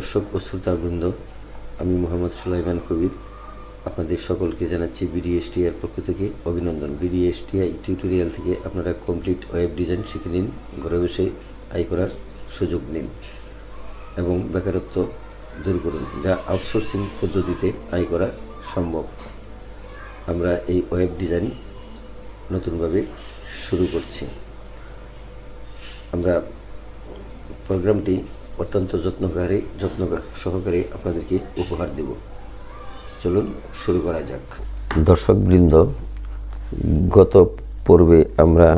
দর্শক ও শ্রোতাবৃন্দ, আমি মোহাম্মদ সুলাইমান কবির আপনাদের সকলকে জানাচ্ছি বিডিএসটিআই পক্ষ থেকে অভিনন্দন। বিডিএসটিআই টিউটোরিয়াল থেকে আপনারা কমপ্লিট ওয়েব ডিজাইন শিখে নিন, ঘরে বসে আয় করার সুযোগ নিন এবং বেকারত্ব দূর করুন, যা আউটসোর্সিং পদ্ধতিতে আয় করা সম্ভব। আমরা এই ওয়েব ডিজাইন নতুনভাবে শুরু করছি। আমরা প্রোগ্রামটি অত্যন্ত যত্ন সহকারে আপনাদেরকে উপহার দেব। চলুন শুরু করা যাক। দর্শকবৃন্দ, গত পর্বে আমরা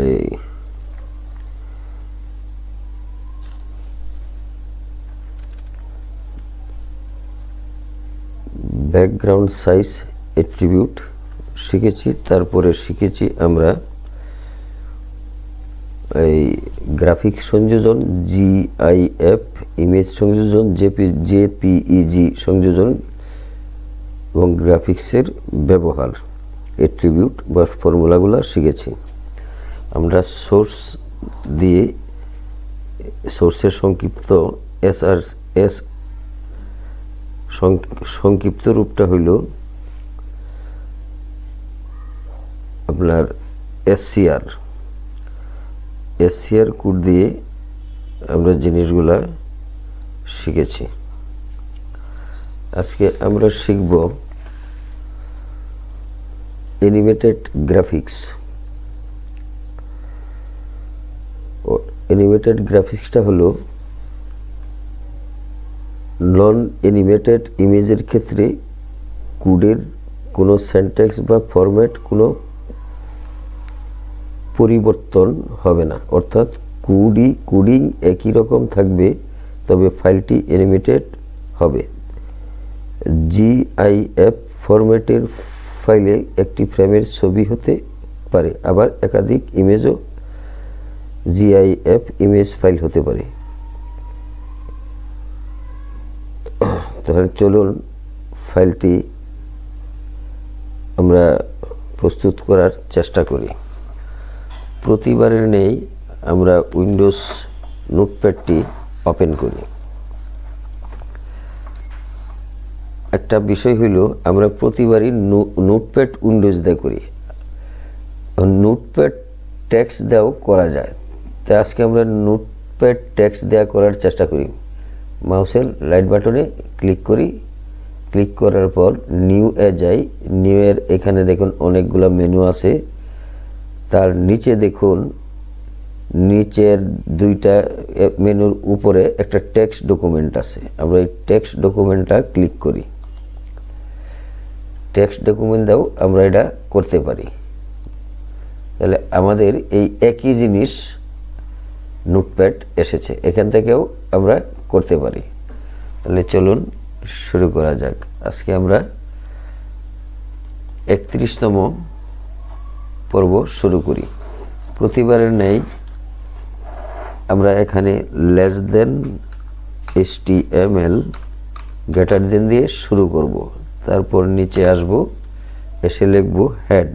এই ব্যাকগ্রাউন্ড সাইজ অ্যাট্রিবিউট শিখেছি, তারপরে শিখেছি আমরা এই গ্রাফিক সংযোজন, জিআইএফ, ইমেজ সংযোজন, জেপিইজি সংযোজন এবং গ্রাফিক্সের ব্যবহার, অ্যাট্রিবিউট বা ফর্মুলাগুলো শিখেছি। আমরা সোর্সের সংক্ষিপ্ত সংক্ষিপ্ত রূপটা হইল আপনার এসসিআর কোড দিয়ে আমরা জিনিসগুলা শিখেছি। আজকে আমরা শিখব অ্যানিমেটেড গ্রাফিক্স। অ্যানিমেটেড গ্রাফিক্সটা হলো নন অ্যানিমেটেড ইমেজের ক্ষেত্রে কোডের কোনো সিনট্যাক্স বা ফরম্যাট কোনো পরিবর্তন হবে না, অর্থাৎ কোডিং একই রকম থাকবে, তবে ফাইলটি অ্যানিমেটেড হবে। জিআইএফ ফরম্যাটের ফাইলে একটি ফ্রেমের ছবি হতে পারে, আবার একাধিক ইমেজও জিআইএফ ইমেজ ফাইল হতে পারে। তাহলে চলুন ফাইলটি আমরা প্রস্তুত করার চেষ্টা করি। প্রতিবারের নেই আমরা উইন্ডোজ নোটপ্যাডটি ওপেন করি। একটা বিষয় হইল, আমরা প্রতিবারই নোটপ্যাড উইন্ডোজ দিয়ে করি, নোটপ্যাড টেক্সট দেওয়াও করা যায়। তাই আজকে আমরা নোটপ্যাড টেক্সট দেওয়া করার চেষ্টা করি। মাউসের রাইট বাটনে ক্লিক করি, ক্লিক করার পর নিউ এ যাই। নিউ এর এখানে দেখুন অনেকগুলো মেনু আছে, তার নিচে দেখুন নিচের দুইটা মেনুর উপরে একটা টেক্সট ডকুমেন্ট আছে। আমরা এই টেক্সট ডকুমেন্টটা ক্লিক করি। টেক্সট ডকুমেন্ট দাও আমরা এটা করতে পারি। তাহলে আমাদের এই একই জিনিস নোটপ্যাড এসেছে, এখান থেকেও আমরা করতে পারি। তাহলে চলুন শুরু করা যাক। আজকে আমরা 31তম পর্ব শুরু করি। প্রতিবারের নেই আমরা এখানে less than HTML greater than দিয়ে শুরু করব। তারপর নিচে আসব, এসে লিখব head,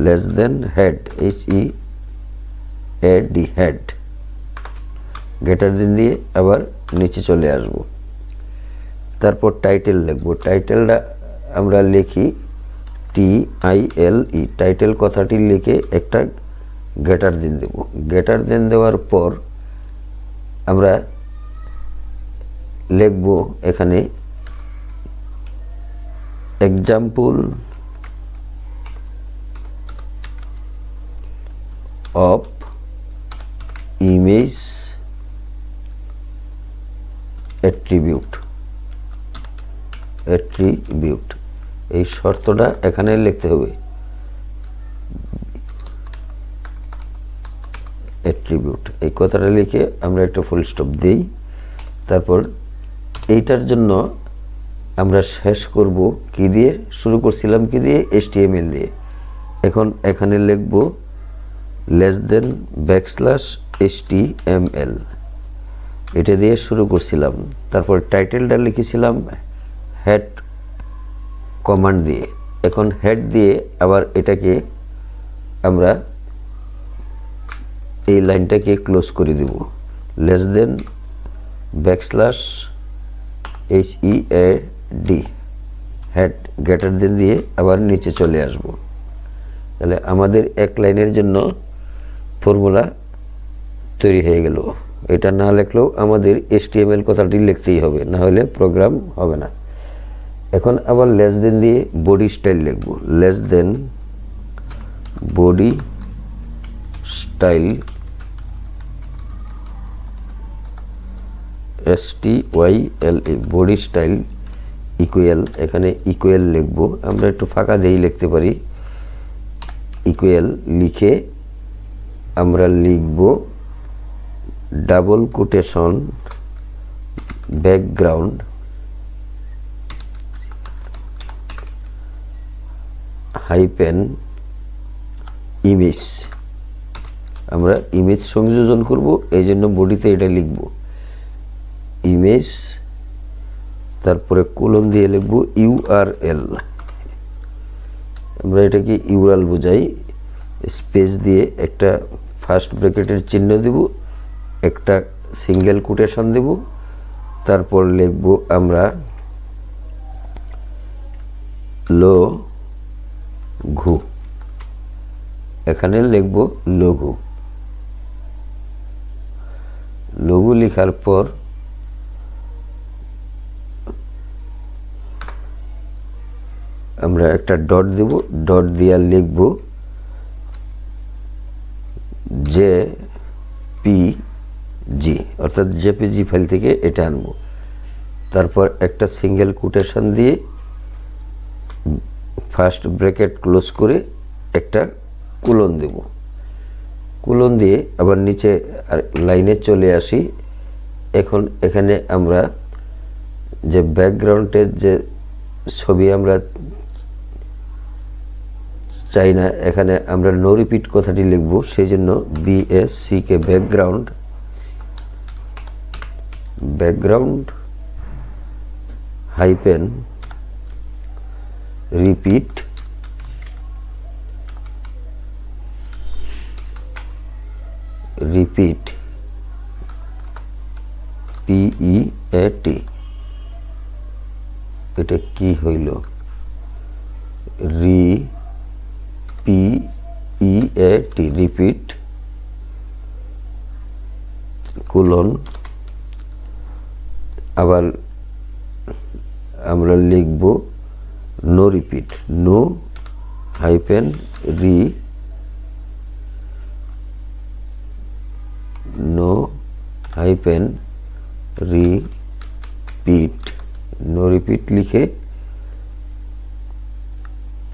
less than head, HEAD, head, greater than দিয়ে আবার নিচে চলে আসব। তারপর টাইটেল লিখব। টাইটেলটা আমরা লিখি TILE, টাইটেল কথাটি লিখে একটা গ্রেটার দেন দেব। গ্রেটার দেন দেওয়ার পর আমরা লিখব এখানে এক্সাম্পল অফ ইমেজ অ্যাট্রিবিউট। এই শর্তটা এখানে লিখতে হবে, অ্যাট্রিবিউট। এই কথাটা লিখে আমরা একটা ফুল স্টপ দিই। তারপর এইটার জন্য আমরা শেষ করব কি দিয়ে, শুরু করছিলাম কি দিয়ে, HTML দিয়ে। এখন এখানে লিখব লেস দেন \HTML, এটা দিয়ে শুরু করছিলাম। তারপর টাইটেলটা লিখেছিলাম হেড কমান্ড দিয়ে। এখন হেড দিয়ে আবার এটাকে আমরা এই লাইনটাকে ক্লোজ করে দেব। Less than HEAD head greater than দিয়ে আবার নিচে চলে আসব। তাহলে আমাদের এক লাইনের জন্য ফর্মুলা তৈরি হয়ে গেল। এটা না লিখলেও আমাদের HTML কথাটি লিখতেই হবে, না হলে প্রোগ্রাম হবে না। এখন আবার লেস দেন দিয়ে বডি স্টাইল লিখব। Less than body style STYLE body style equal, এখানে ইকুয়াল লিখব। আমরা একটু ফাঁকা দিয়েই লিখতে পারি। ইকুয়াল লিখে আমরা লিখব double quotation background hyphen image. আমরা ইমেজ সংযোজন করব, এই জন্য বডিতে এটা লিখব ইমেজ, তারপরে কোলন দিয়ে লিখব URL। আমরা এটাকে ইউআরএল বোঝাই। স্পেস দিয়ে একটা ফার্স্ট ব্র্যাকেটের চিহ্ন দেব, একটা সিঙ্গেল কোটেশন দেব, তারপর লিখব আমরা লঘু। এখানে লিখব লঘু। লঘু লেখার পর আমরা একটা ডট দেব, ডট দিয়ে লিখব JPG, অর্থাৎ JPG ফাইল থেকে এটা আনব। তারপর একটা সিঙ্গেল কোটেশন দিয়ে ফার্স্ট ব্র্যাকেট ক্লোজ করে একটা কোলন দেব। কোলন দিয়ে আবার নিচে লাইনে চলে আসি। এখন এখানে আমরা যে ব্যাকগ্রাউন্ডের যে ছবি আমরা চাই না, এখানে আমরা নো রিপিট কথাটি লিখব। সেই জন্য BSCকে ব্যাকগ্রাউন্ড হাইপেন রিপিট PEAT। এটা কি হইল? PEAT রিপিট কোলন, আবার আমরা লিখব no repeat, no hyphen repeat. No repeat লিখে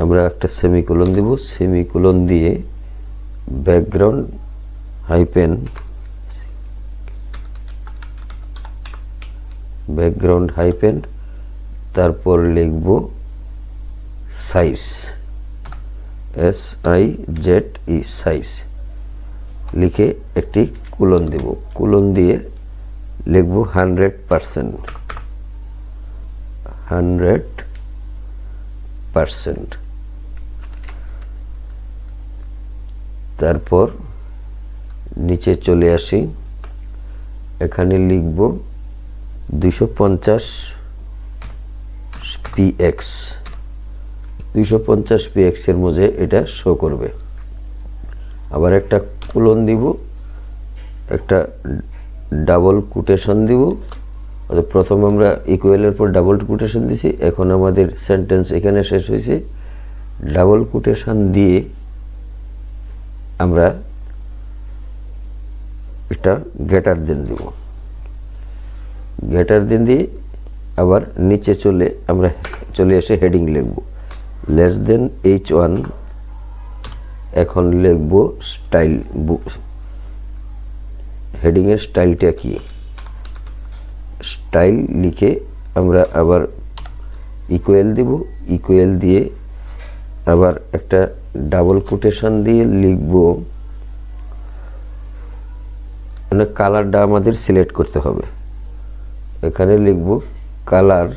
আমরা একটা সেমিকোলন দেব। সেমিকোলন দিয়ে ব্যাকগ্রাউন্ড হাইপেন তারপর লিখব সাইজ SIZE সাইজ লিখে একটি কোলন দেব। কোলন দিয়ে লিখব 100%। তারপর নিচে চলে আসি, এখানে লিখব 250 px। 250 px এর মধ্যে এটা শো করবে। আবার একটা কোলন দিব, একটা ডাবল কোটেশন দিব। প্রথম আমরা ইকুয়ালের পর ডাবল কোটেশন দিছি, এখন আমাদের সেন্টেন্স এখানে শেষ হয়েছে। ডাবল কোটেশন দিয়ে আমরা এটা গ্রেটার দেন দিব। গ্রেটার দেন দিয়ে আবার নিচে আমরা চলে এসে হেডিং লিখব লেস দেন H1। এখন লিখব স্টাইল। হেডিংয়ের স্টাইলটা কি? স্টাইল লিখে আমরা আবার ইকুয়াল দিব। ইকুয়াল দিয়ে আবার একটা ডাবল কোটেশন দিয়ে লিখব, মানে কালারটা আমাদের সিলেক্ট করতে হবে। এখানে লিখব কালার।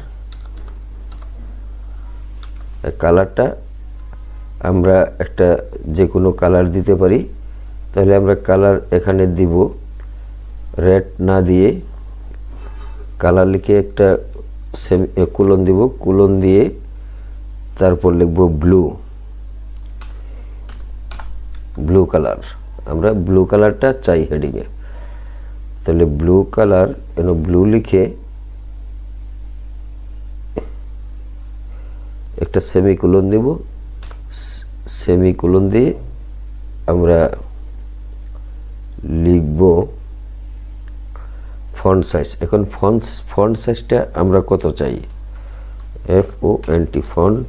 কালারটা আমরা একটা যে কোনো কালার দিতে পারি। তাহলে আমরা কালার এখানে দিব রেড না দিয়ে কালার লিখে একটা কোলন দিব, কোলন দিয়ে তারপর লিখব ব্লু কালার। আমরা ব্লু কালারটা চাই হেডিংয়ে, তাহলে ব্লু কালার ব্লু লিখে একটা সেমিকোলন দেব, সেমিকোলন দিয়ে আমরা লিখব ফন্ট সাইজ। এখন ফন্ট সাইজটা আমরা কত চাই, FONT font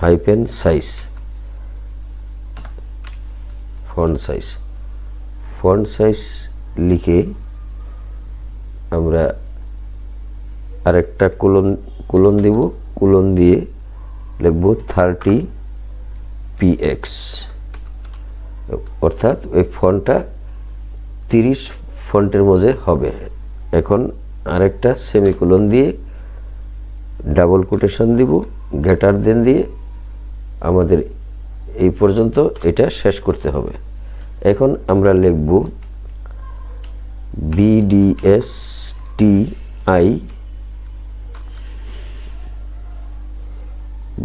hyphen size, font size লিখে আমরা আরেকটা কোলন দিব, কোলন দিয়ে লিখব 30px, অর্থাৎ ওই ফন্টটা 30 ফন্টের মধ্যে হবে। এখন আরেকটা সেমিকোলন দিয়ে ডাবল কোটেশন দিব, গ্রেটার দেন দিয়ে আমাদের এই পর্যন্ত এটা শেষ করতে হবে। এখন আমরা লিখব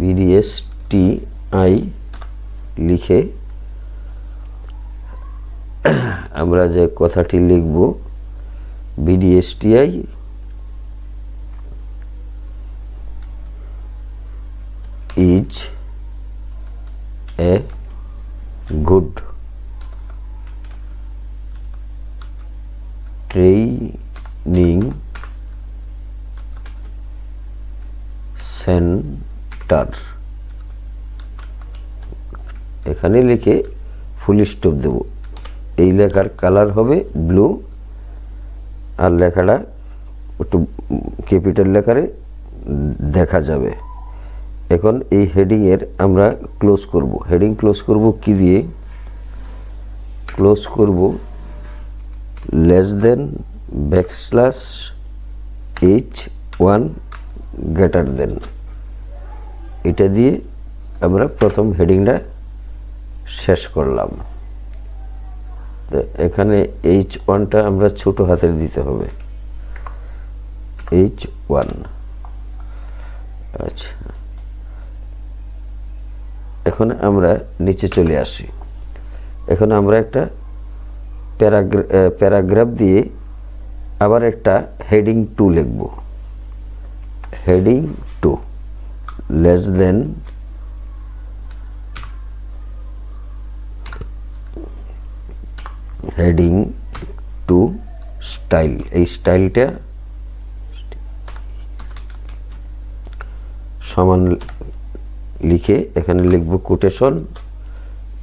BDSTI লিখে আমরা যে কথাটি লিখব BDSTI is a good training center, এখানে লিখে ফুল স্টপ দেব। এই লেখার কালার হবে ব্লু, আর লেখাটা একটু ক্যাপিটাল লেখারে দেখা যাবে। এখন এই হেডিংয়ের আমরা ক্লোজ করব। হেডিং ক্লোজ করব কি দিয়ে, ক্লোজ করব less than \H1 greater than, এটা দিয়ে আমরা প্রথম হেডিংটা শেষ করলাম। তো এখানে H1টা আমরা ছোট হাতের দিতে হবে, H1। আচ্ছা, এখন আমরা নিচে চলে আসি। এখন আমরা একটা প্যারাগ্রাফ দিয়ে আবার একটা হেডিং 2 লিখব। Heading 2 less than heading 2 style, এই স্টাইলটা সমান লিখে এখানে লিখব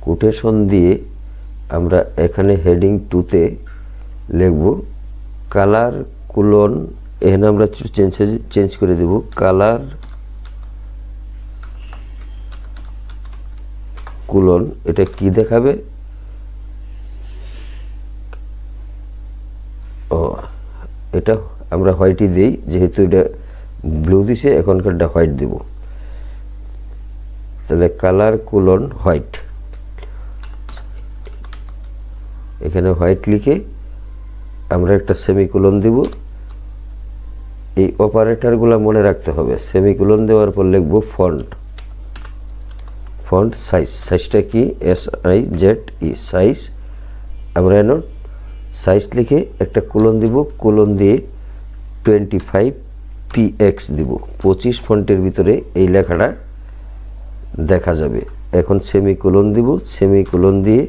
কোটেশন দিয়ে আমরা এখানে হেডিং 2তে লিখব কালার কোলন, এখানে আমরা চেঞ্জ করে দেব কালার কোলন। এটা কি দেখাবে, এটা আমরা হোয়াইটই দিই, যেহেতু এটা ব্লু দিছে এখনকারটা হোয়াইট দেব। তাহলে কালার কোলন হোয়াইট, এখানে হোয়াইট লিখে আমরা একটা সেমিকোলন দেব। এই অপারেটরগুলো মনে রাখতে হবে। সেমিকোলন দেওয়ার পর লিখব ফন্ট সাইজটা কি, SIZE সাইজ। আমরা এন সাইজ লিখে একটা কোলন দিব, কোলন দিয়ে 25px দিব, 25 ফন্টের ভিতরে এই লেখাটা দেখা যাবে। এখন সেমিকোলন দিব, সেমিকোলন দিয়ে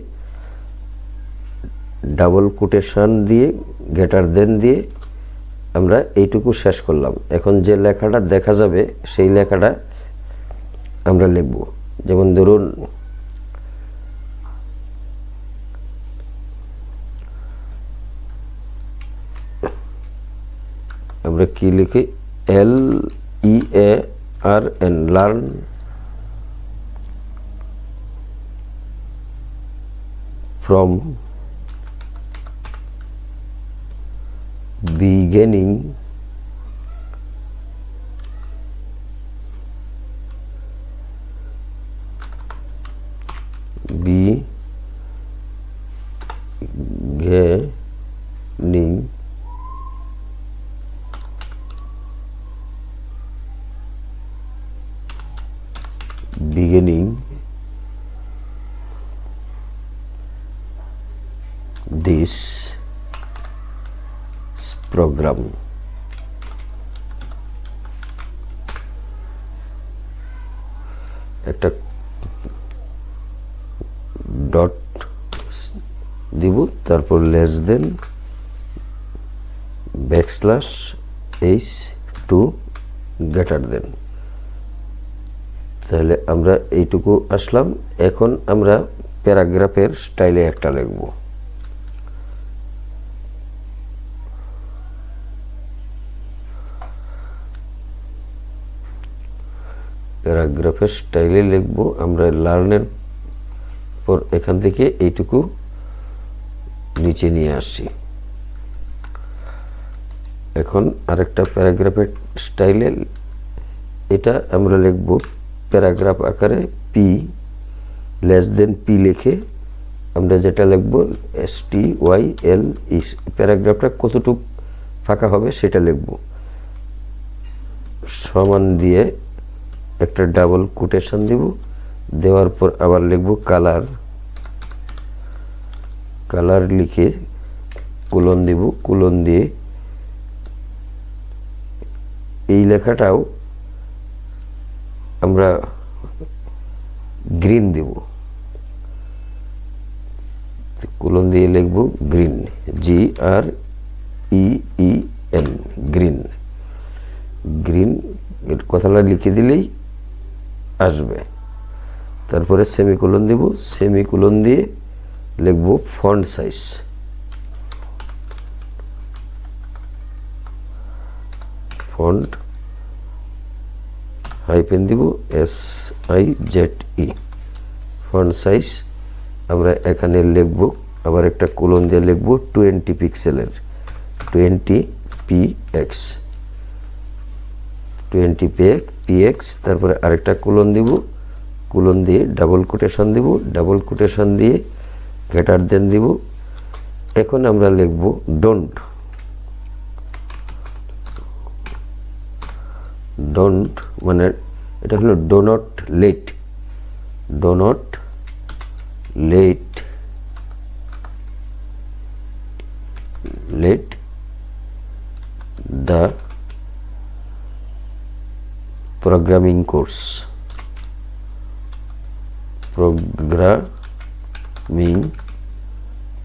ডাবল কোটেশন দিয়ে গ্রেটার দেন দিয়ে আমরা এইটুকু শেষ করলাম। এখন যে লেখাটা দেখা যাবে সেই লেখাটা আমরা লিখব। যেমন ধরুন আমরা কি লিখি, LEARN learn from beginning beginning this program. একটা ডট দিব, তারপর less than backslash H two greater than. তাহলে আমরা এইটুকু আসলাম। এখন আমরা প্যারাগ্রাফের স্টাইলে একটা লিখব। প্যারাগ্রাফের স্টাইলে লিখব আমরা লার্নের পর এখান থেকে এইটুকু নিচে নিয়ে আসছি। এখন আরেকটা প্যারাগ্রাফের স্টাইলে এটা আমরা লিখব প্যারাগ্রাফ আকারে পি লেস দেন পি লিখে আমরা যেটা লিখব STYL প্যারাগ্রাফটা কতটুক ফাঁকা হবে সেটা লিখব। সমান দিয়ে একটা ডাবল কোটেশন দিব, দেওয়ার পর আবার লিখব কালার। কালার লিখে কোলন দিব, কোলন দিয়ে এই লেখাটাও আমরা গ্রিন দেব। কোলন দিয়ে লিখব গ্রিন, GREEN গ্রিন। গ্রিন কথাটা লিখে দিলেই আসবে। তারপরে সেমিকোলন দিব, সেমিকোলন দিয়ে লিখব ফন্ট সাইজ। ফন্ট হাইপেন দিব SIZE ফন্ট সাইজ। আমরা এখানে লিখব আবার একটা কোলন দিয়ে লিখব 20 পিক্সেলের 20px 20px। তারপরে আরেকটা কোলন দিব, কোলন দিয়ে ডাবল কোটেশন দিব, ডাবল কোটেশন দিয়ে গ্রেটার দেন দিব। এখন আমরা লিখব ডোন্ট। ডোন্ট মানে এটা হলো do not let. Do not let let the programming course. Programming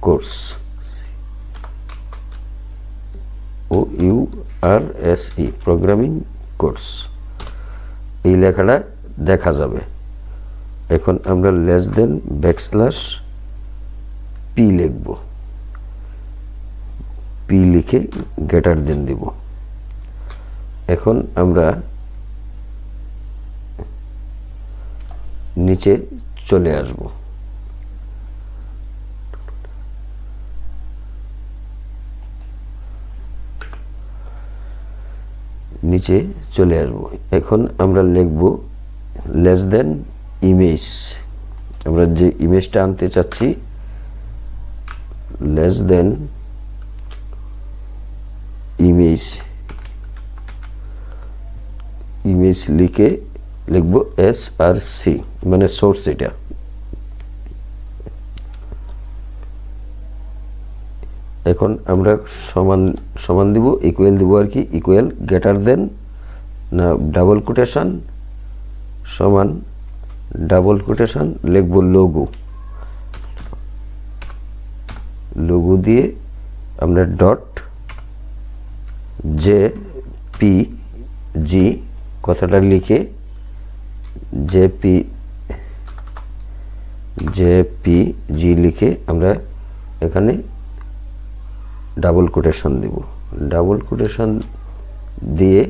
course OURSE programming course এই লেখাটা দেখা যাবে। এখন আমরা লেস দেন ব্যাকস্ল্যাশ পি লিখব, পি লিখে গ্রেটার দেন দিব। এখন আমরা নিচে চলে আসব। নিচে চলে আসব। এখন আমরা লিখব লেস দেন ইমেজ। আমরা যে ইমেজটা আনতে চাচ্ছি লেস দেন ইমেজ। ইমেজ লিখে লিখব SRC মানে সোর্স। এটা এখন আমরা সমান সমান দিব, ইকুয়াল দিব আর কি। ইকুয়াল গ্রেটার দেন না ডাবল কোটেশন সমান ডাবল কোটেশন লিখব লোগো। লোগো দিয়ে আমরা ডট JPG কথাটা লিখে JPG লিখে আমরা এখানে ডাবল কোটেশন দিব। ডাবল কোটেশন দিয়ে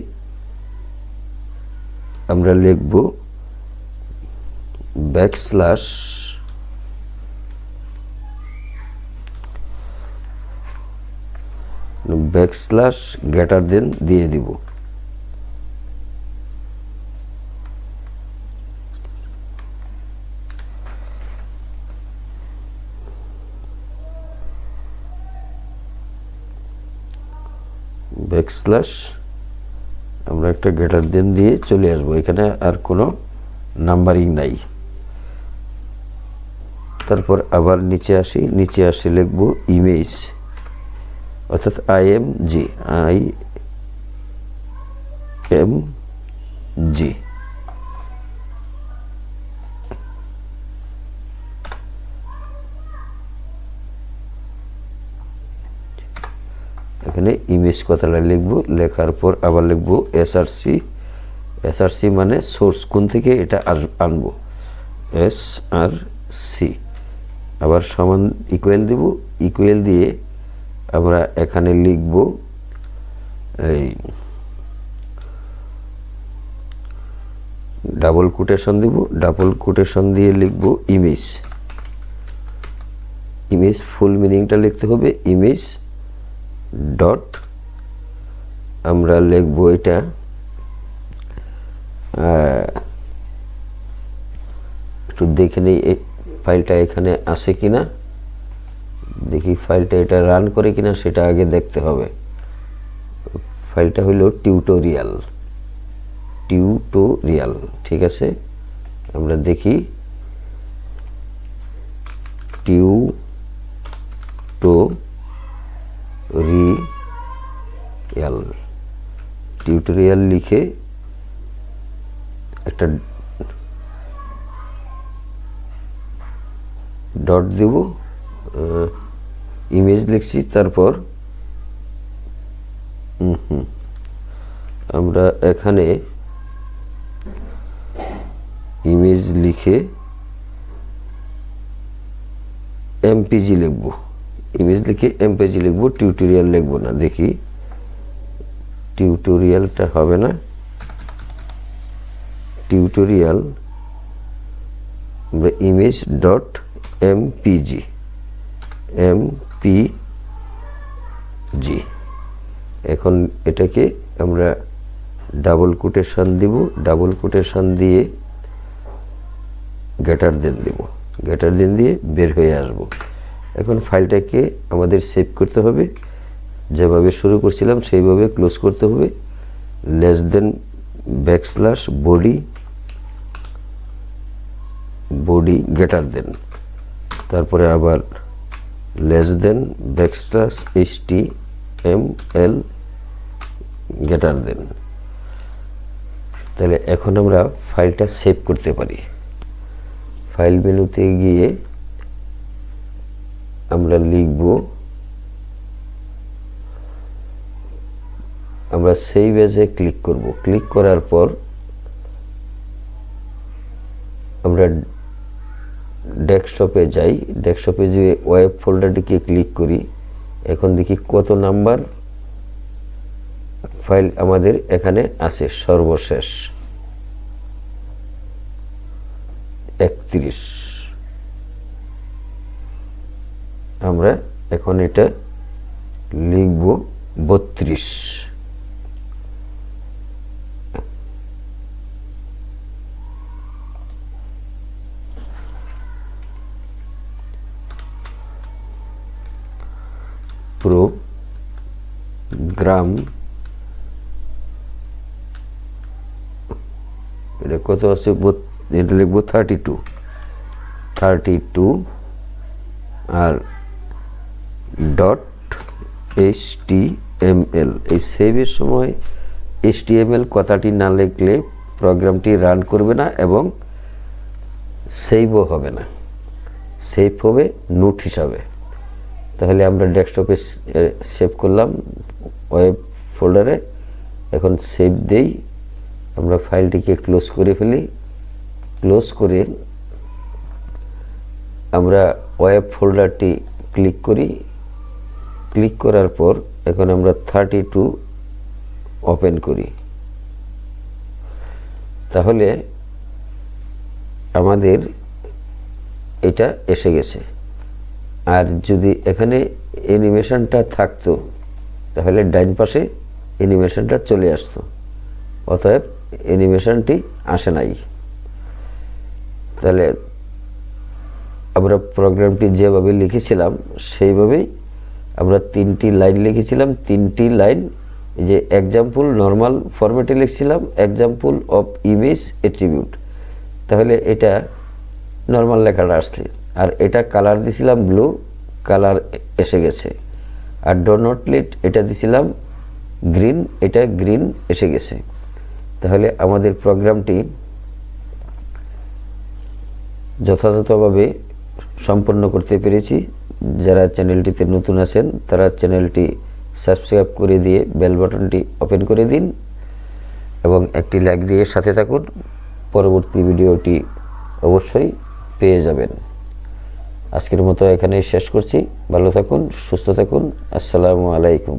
আমরা লিখব ব্যাকস্ল্যাশ গ্রেটার দেন দিয়ে দিব। ব্যাকস্ল্যাশ আমরা একটা গ্রেটার দেন দিয়ে চলে আসবো। এখানে আর কোনো নাম্বারিং নাই। তারপর আবার নিচে আসি লিখব ইমেজ, অর্থাৎ IMG এখানে ইমেজ কথাটা লিখব, লেখার পর আবার লিখব SRC মানে সোর্স, কোন থেকে এটা আনবো, SRC, আবার সমান ইকুয়াল দেব, ইকুয়াল দিয়ে আমরা এখানে লিখব এই ডাবল কোটেশন দিব, ডাবল কোটেশন দিয়ে লিখব ইমেজ ফুল মিনিংটা লিখতে হবে, ইমেজ ডট, আমরা লিখব এটা একটু দেখে নেই ফাইলটা এখানে আছে কিনা, দেখি ফাইলটা এটা রান করে কিনা সেটা আগে দেখতে হবে। ফাইলটা হলো টিউটোরিয়াল, ঠিক আছে, আমরা দেখি টিউটোরিয়াল লিখে একটা ডট দেব, ইমেজ লিখছি, তারপর আমরা এখানে ইমেজ লিখে MPG লিখব, ইমেজ লিখে MPG লিখব, টিউটোরিয়াল লিখব না, দেখি টিউটোরিয়ালটা হবে না, টিউটোরিয়াল আমরা ইমেজ ডট MPG এখন এটাকে আমরা ডাবল কোটেশন দিব, ডাবল কোটেশন দিয়ে গ্রেটার দেন দেব, গ্রেটার দেন দিয়ে বের হয়ে আসব। এখন ফাইলটাকে আমাদের সেভ করতে হবে, যেভাবে শুরু করছিলাম সেইভাবে ক্লোজ করতে হবে, less than body greater than, তারপরে আবার less than HTML greater than. তাহলে এখন আমরা ফাইলটা সেভ করতে পারি। ফাইল মেনুতে গিয়ে আমরা লিখব, আমরা সেভ এজে ক্লিক করব, ক্লিক করার পর আমরা ডেস্কটপে যাই, ডেস্কটপে যে ওয়েব ফোল্ডারটিকে ক্লিক করি, এখন দেখি কত নাম্বার ফাইল আমাদের এখানে আছে, সর্বশেষ 31। আমরা এখন এটা লিখব 32। প্রোগ্রাম, এটা কত আছে, এটা লিখবো 32 আর ডট HTML। এই সেভের সময় HTML কথাটি না লিখলে প্রোগ্রামটি রান করবে না এবং সেভও হবে না, সেভ হবে নোট হিসাবে। তাহলে আমরা ডেস্কটপে সেভ করলাম ওয়েব ফোল্ডারে, এখন সেভ দেই, আমরা ফাইলটিকে ক্লোজ করে ফেলি, ক্লোজ করে আমরা ওয়েব ফোল্ডারটি ক্লিক করি, ক্লিক করার পর এখন আমরা 32 ওপেন করি, তাহলে আমাদের এটা এসে গেছে। আর যদি এখানে অ্যানিমেশনটা থাকতো তাহলে ডাইন পাশে অ্যানিমেশনটা চলে আসতো, অতএব অ্যানিমেশনটি আসে নাই। তাহলে আমরা প্রোগ্রামটি যেভাবে লিখেছিলাম সেইভাবেই আমরা 3টি লাইন লিখেছিলাম, 3টি লাইন যে এক্সাম্পল নর্মাল ফরম্যাটে লিখছিলাম, এক্সাম্পল অফ ইমেজ অ্যাট্রিবিউট, তাহলে এটা নর্মাল লেখাটা আসছে, আর এটা কালার দিছিলাম ব্লু, কালার এসে গেছে। আর ডো নট লিট এটা দিছিলাম গ্রিন, এটা গ্রিন এসে গেছে। তাহলে আমাদের প্রোগ্রামটি যথাযথভাবে সম্পন্ন করতে পেরেছি। যারা চ্যানেলটিতে নতুন আছেন তারা চ্যানেলটি সাবস্ক্রাইব করে দিয়ে বেল বাটনটি ওপেন করে দিন এবং একটি লাইক দিয়ে সাথে থাকুন। পরবর্তী ভিডিওটি অবশ্যই পেয়ে যাবেন। আজকের মতো এখানেই শেষ করছি। ভালো থাকুন, সুস্থ থাকুন। আসসালামু আলাইকুম।